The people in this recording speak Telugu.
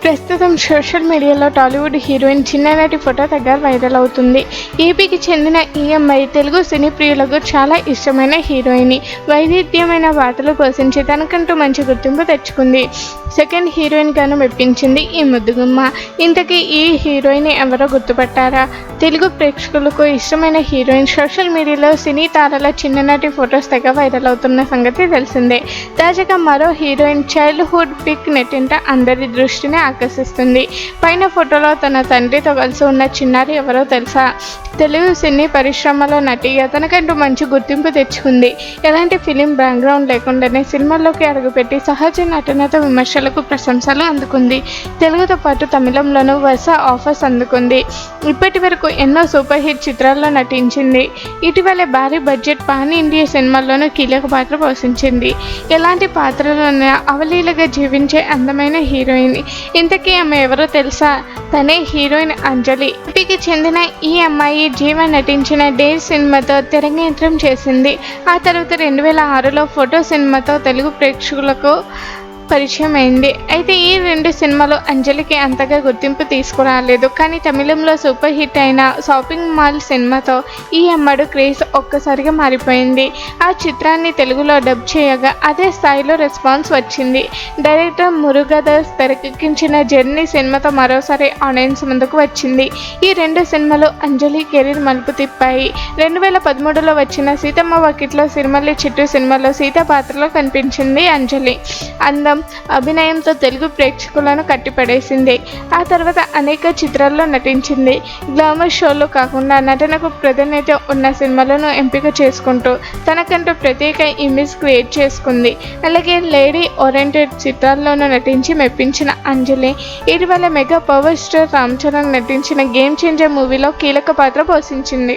ప్రస్తుతం సోషల్ మీడియాలో టాలీవుడ్ హీరోయిన్ చిన్ననాటి ఫోటో తెగ వైరల్ అవుతుంది. ఏపీకి చెందిన ఈ అమ్మాయి తెలుగు సినీ ప్రియులకు చాలా ఇష్టమైన హీరోయిన్. వైవిధ్యమైన పాత్రలు పోషించి తనకంటూ మంచి గుర్తింపు తెచ్చుకుంది. సెకండ్ హీరోయిన్ గాను మెప్పించింది ఈ ముద్దుగుమ్మ. ఇంతకీ ఈ హీరోయిన్ ఎవరో గుర్తుపట్టారా? తెలుగు ప్రేక్షకులకు ఇష్టమైన హీరోయిన్. సోషల్ మీడియాలో సినీ తారల చిన్ననాటి ఫొటోస్ తెగ వైరల్ అవుతున్న సంగతి తెలిసిందే. తాజాగా మరో హీరోయిన్ చైల్డ్హుడ్ పిక్ నెట్టింట అందరి దృష్టిని ఆకర్షిస్తుంది. పైన ఫోటోలో తన తండ్రితో కలిసి ఉన్న చిన్నారి ఎవరో తెలుసా? తెలుగు సినీ పరిశ్రమలో నటిగా తనకంటూ మంచి గుర్తింపు తెచ్చుకుంది. ఎలాంటి ఫిలిం బ్యాక్గ్రౌండ్ లేకుండానే సినిమాల్లోకి అడుగుపెట్టి సహజ నటనతో విమర్శలకు ప్రశంసలు అందుకుంది. తెలుగుతో పాటు తమిళంలోనూ వరుస ఆఫర్స్ అందుకుంది. ఇప్పటి వరకు ఎన్నో సూపర్ హిట్ చిత్రాల్లో నటించింది. ఇటీవలే భారీ బడ్జెట్ పాన్ ఇండియా సినిమాల్లోనూ కీలక పాత్ర పోషించింది. ఎలాంటి పాత్రలోనే అవలీలగా జీవించే అందమైన హీరోయిన్. ఇంతకీ ఆమె ఎవరో తెలుసా? తనే హీరోయిన్ అంజలి. ఏపీకి చెందిన ఈ అమ్మాయి జీవ నటించిన డేస్ సినిమాతో తెరంగేట్రం చేసింది. ఆ తర్వాత 2006లో ఫోటో సినిమాతో తెలుగు ప్రేక్షకులకు పరిచయం అయింది. అయితే ఈ 2 సినిమాలు అంజలికి అంతగా గుర్తింపు తీసుకురాలేదు. కానీ తమిళంలో సూపర్ హిట్ అయిన షాపింగ్ మాల్ సినిమాతో ఈ అమ్మడు క్రేజ్ ఒక్కసారిగా మారిపోయింది. ఆ చిత్రాన్ని తెలుగులో డబ్ చేయగా అదే స్థాయిలో రెస్పాన్స్ వచ్చింది. డైరెక్టర్ మురుగదాస్ తెరకెక్కించిన జర్నీ సినిమాతో మరోసారి ఆడియన్స్ ముందుకు వచ్చింది. ఈ 2 సినిమాలు అంజలి కెరీర్ మలుపు తిప్పాయి. 2013లో వచ్చిన సీతమ్మ వాకిట్లో సిరిమల్లి చెట్టు సినిమాలో సీత పాత్రలో కనిపించింది అంజలి. అందం, అభినయంతో తెలుగు ప్రేక్షకులను కట్టిపడేసింది. ఆ తర్వాత అనేక చిత్రాల్లో నటించింది. గ్లామర్ షోలు కాకుండా నటనకు ప్రాధాన్యత ఉన్న సినిమాలను ఎంపిక చేసుకుంటూ తనకంటూ ప్రత్యేక ఇమేజ్ క్రియేట్ చేసుకుంది. అలాగే లేడీ ఓరియంటెడ్ చిత్రాల్లోనూ నటించి మెప్పించిన అంజలి ఇటీవల mega power star Ram Charan నటించిన గేమ్ చేంజర్ మూవీలో కీలక పాత్ర పోషించింది.